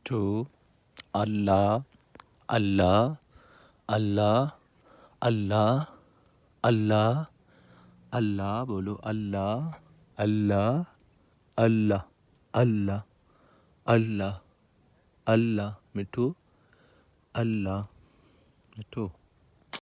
मिट्ठू। अल्लाह अल्लाह अल्लाह अल्लाह अल्लाह अल्लाह बोलो अल्लाह अल्लाह अल्लाह अल्लाह अल्लाह अल्लाह मिट्ठू अल्लाह मिट्ठू।